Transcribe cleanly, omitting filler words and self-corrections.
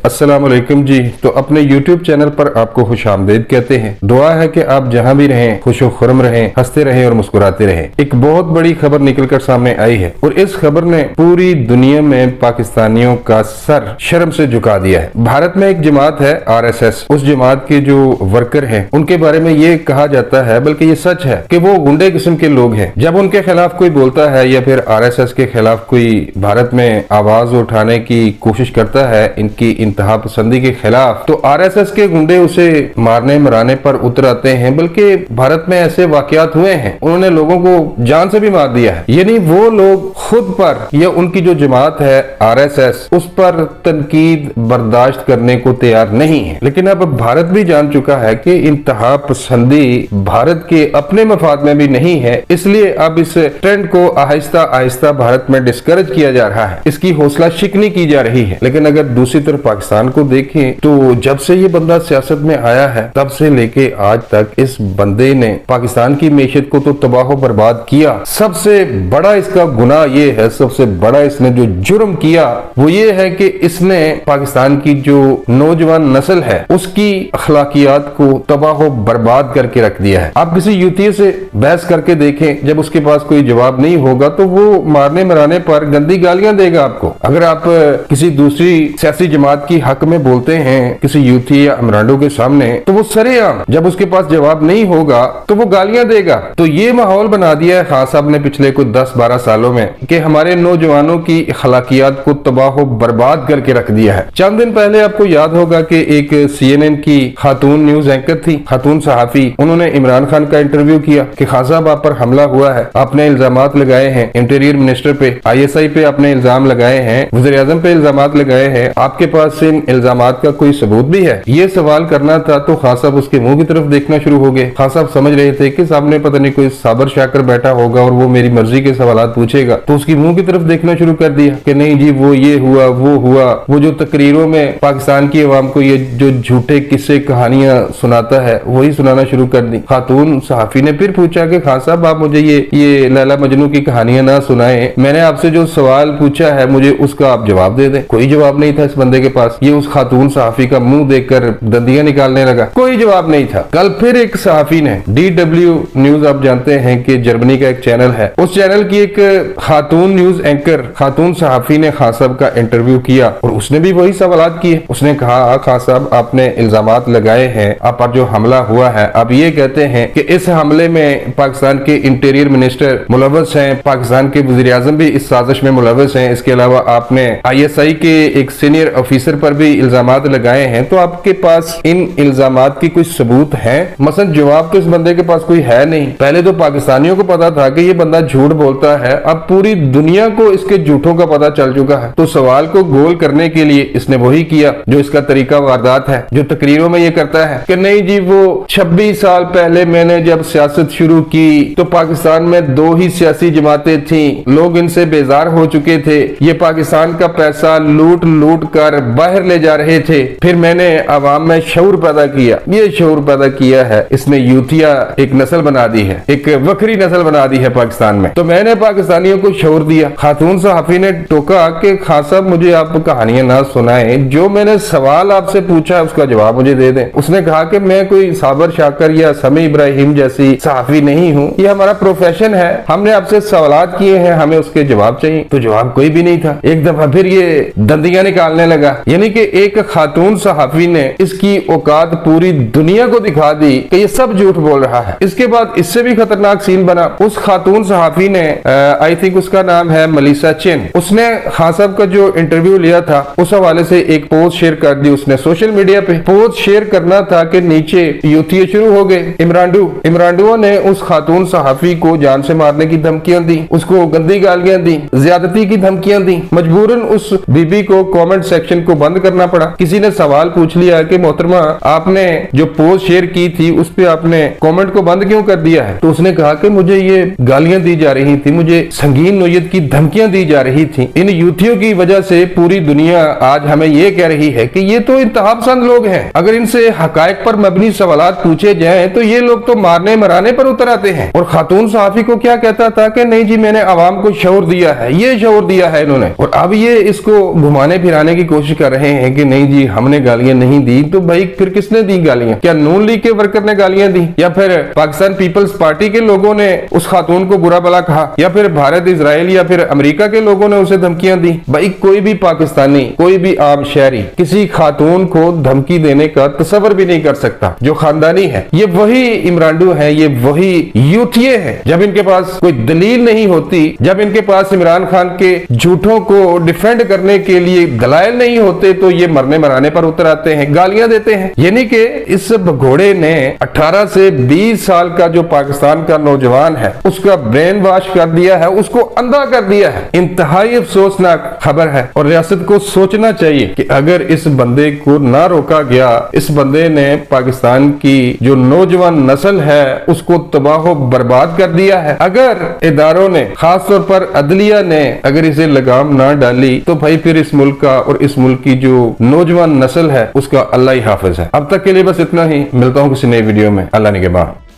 अस्सलाम वालेकुम जी। तो अपने YouTube चैनल पर आपको खुशामदीद कहते हैं। दुआ है कि आप जहां भी रहें खुशो खुरम रहें, हंसते रहें और मुस्कुराते रहें। एक बहुत बड़ी खबर निकलकर सामने आई है और इस खबर ने पूरी दुनिया में पाकिस्तानियों का सर शर्म से झुका दिया है। भारत में एक जमात है RSS। उस जमात के जो वर्कर हैं उनके बारे में ये कहा जाता है, बल्कि ये सच है कि वो गुंडे किस्म के लोग हैं। जब उनके खिलाफ कोई बोलता है या फिर RSS के खिलाफ कोई भारत में आवाज उठाने की कोशिश करता है इनकी इंतहा पसंदी के खिलाफ, तो RSS के गुंडे उसे मारने मराने पर उतर आते हैं। बल्कि भारत में ऐसे वाकयात हुए हैं, उन्होंने लोगों को जान से भी मार दिया है। यानी वो लोग खुद पर या उनकी जो जमात है RSS उस पर तनकीद बर्दाश्त करने को तैयार नहीं है। लेकिन अब भारत भी जान चुका है कि इंतहा पसंदी भारत के अपने मफाद में भी नहीं है, इसलिए अब इस ट्रेंड को आहिस्ता आहिस्ता भारत में डिस्करेज किया जा रहा है, इसकी हौसला शिकनी की जा रही है। लेकिन अगर दूसरी तरफ पाकिस्तान को देखें तो जब से ये बंदा सियासत में आया है तब से लेके आज तक इस बंदे ने पाकिस्तान की मैशत को तो तबाह बर्बाद किया। सबसे बड़ा इसका गुनाह ये है, सबसे बड़ा इसने जो जुर्म किया वो ये है कि इसने पाकिस्तान की जो नौजवान नस्ल है उसकी अखलाकियात को तबाह बर्बाद करके रख दिया है। आप किसी यूती से बहस करके देखें, जब उसके पास कोई जवाब नहीं होगा तो वो मारने मराने पर गंदी गालियां देगा आपको। अगर आप किसी दूसरी सियासी जमात की हक में बोलते हैं किसी यूथी या अमरांडो के सामने, तो वो सरेआम जब उसके पास जवाब नहीं होगा तो वो गालियां देगा। तो ये माहौल बना दिया है खान साहब ने पिछले कुछ 10-12 सालों में कि हमारे नौजवानों की अखलाकियात को तबाह बर्बाद करके रख दिया है। चंद दिन पहले आपको याद होगा कि एक CNN की खातून न्यूज एंकर थी, खातून सहाफी, उन्होंने इमरान खान का इंटरव्यू किया कि खान साहब आप पर हमला हुआ है, आपने इल्जामात लगाए हैं इंटीरियर मिनिस्टर पे, ISI पे आपने इल्जाम लगाए हैं, वज़ीर-ए-आज़म पे इल्जामात लगाए हैं, आपके पास इन इल्जामात का कोई सबूत भी है? ये सवाल करना था तो खान साहब उसके मुंह की तरफ देखना शुरू हो गए। खान साहब समझ रहे थे कि सामने पता नहीं कोई साबर शाकर बैठा होगा और वो मेरी मर्जी के सवाल पूछेगा, तो उसकी मुंह की तरफ देखना शुरू कर दिया कि नहीं जी वो ये हुआ वो हुआ। वो जो तकरीरों में पाकिस्तान की अवाम को ये जो झूठे किस्से कहानियां सुनाता है वही सुनाना शुरू कर दी। खातून सहाफी ने फिर पूछा कि खान साहब आप मुझे ये लैला मजनू की कहानियां ना सुनाए, मैंने आपसे जो सवाल पूछा है मुझे उसका आप जवाब दे दें। कोई जवाब नहीं था इस बंदे के पास। ये उस खातून सहाफी का मुंह देखकर दंदियां निकालने लगा, कोई जवाब नहीं था। कल फिर एक सहाफी ने DW न्यूज, आप जानते हैं कि जर्मनी का एक चैनल है, उस चैनल की एक खातून न्यूज एंकर खातून सहाफी ने खान साहब का इंटरव्यू किया और उसने भी वही सवाल किए। उसने कहा खान साहब आपने इल्जामात लगाए हैं, आप पर जो हमला हुआ है, आप ये कहते हैं कि इस हमले में पाकिस्तान के इंटीरियर मिनिस्टर मुलव्वस हैं, पाकिस्तान के वज़ीर-ए-आज़म भी इस साजिश में मुलव्वस हैं, इसके अलावा आपने ISI के एक सीनियर ऑफिसर पर भी इल्जामात लगाए हैं, तो आपके पास इन इल्जामात की कोई सबूत है? मसलन जवाब तो इस बंदे के पास कोई है नहीं। पहले तो पाकिस्तानियों को पता था कि ये बंदा झूठ बोलता है, अब पूरी दुनिया को इसके झूठों का पता चल चुका है। तो सवाल को गोल करने के लिए इसने वही किया जो इसका तरीका वारदात है, जो तकरीरों में ये करता है कि नहीं जी वो 26 साल पहले मैंने जब सियासत शुरू की तो पाकिस्तान में 2 ही सियासी जमातें थी, लोग इनसे बेजार हो चुके थे, ये पाकिस्तान का पैसा लूट लूट कर बाहर ले जा रहे थे, फिर मैंने आवाम में शऊर पैदा किया। ये शऊर पैदा किया है इसने, यूथिया एक नस्ल बना दी है, एक वक्री नस्ल बना दी है पाकिस्तान में, तो मैंने पाकिस्तानियों को शऊर दिया। खातून सहाफी ने टोका कि खान साहब मुझे आप कहानियां ना सुनाए, जो मैंने सवाल आपसे पूछा है उसका जवाब मुझे दे दें। उसने कहा कि मैं कोई साबर शाकर या समी इब्राहिम जैसी सहाफी नहीं हूँ, ये हमारा प्रोफेशन है, हमने आपसे सवाल किए हैं, हमें उसके जवाब चाहिए। तो जवाब कोई भी नहीं था। एक दफा फिर ये दंदियां निकालने लगा, यानी कि एक खातून सहाफी ने इसकी औकात पूरी दुनिया को दिखा दी कि ये सब झूठ बोल रहा है। इसके बाद इससे भी खतरनाक सीन बना। उस खातून सहाफी ने आई थिंक उसका नाम है मलिसा चिन, उसने खान साहब का जो इंटरव्यू लिया था उस हवाले से एक पोस्ट शेयर कर दी उसने सोशल मीडिया पे। पोस्ट शेयर करना था कि नीचे यूथिये शुरू हो गए। इमरांडुओं ने उस खातून सहाफी को जान से मारने की धमकियां दी, उसको गंदी गालियां दी, ज्यादती की धमकियां दी। मजबूरन उस बीबी को कमेंट सेक्शन को बंद करना पड़ा। किसी ने सवाल पूछ लिया कि मोहतरमा आपने जो पोस्ट शेयर की थी उस पे आपने कमेंट को बंद क्यों कर दिया है? तो उसने कहा कि मुझे ये गालियां दी जा रही थी, मुझे संगीन नोयत की धमकियां दी जा रही थी। इन यूथियों की वजह से पूरी दुनिया आज हमें ये कह रही है कि ये तो इंतहापसंद लोग हैं, अगर इनसे हकायक पर मबनी सवाल पूछे जाए तो ये लोग तो मारने मराने पर उतर आते हैं। और खातून सहाफी को क्या कहता था कि नहीं जी मैंने आवाम को शऊर दिया है, ये शऊर दिया है इन्होंने। और अब ये इसको घुमाने फिराने की कोशिश कर रहे हैं कि नहीं जी हमने गालियां नहीं दी, तो भाई फिर किसने दी गालियां? क्या नून लीग के वर्कर ने गालियां दी, या फिर पाकिस्तान पीपल्स पार्टी के लोगों ने उस खातून को बुरा भला कहा, या फिर भारत इजराइल या फिर अमेरिका के लोगों ने उसे धमकियां दी? भाई कोई भी पाकिस्तानी, कोई भी आम शहरी किसी खातून को धमकी देने का तस्वर भी नहीं कर सकता। जो खानदानी है ये वही इमरानडू है, ये वही यूटीए है। जब इनके पास कोई दलील नहीं होती, जब इनके पास इमरान खान के झूठों को डिफेंड करने के लिए दलाइल नहीं होते, तो ये मरने मराने पर उतर आते हैं, गालियां देते हैं। यानी कि इस भगोड़े ने 18 से 20 साल का जो पाकिस्तान का नौजवान है उसका ब्रेन वॉश कर दिया है, उसको अंधा कर दिया है। इंतहाई अफसोसनाक खबर है और रियासत को सोचना चाहिए कि अगर इस बंदे को ना रोका गया, इस बंदे ने पाकिस्तान की जो नौजवान नस्ल है उसको तबाह बर्बाद कर दिया है। अगर इदारों ने, खासतौर पर अदलिया ने अगर इसे लगाम ना डाली, तो भाई फिर इस मुल्क का और इस मुल्क की जो नौजवान नस्ल है उसका अल्लाह ही हाफिज है। अब तक के लिए बस इतना ही, मिलता हूँ किसी नई वीडियो में। अल्लाह निगहबान।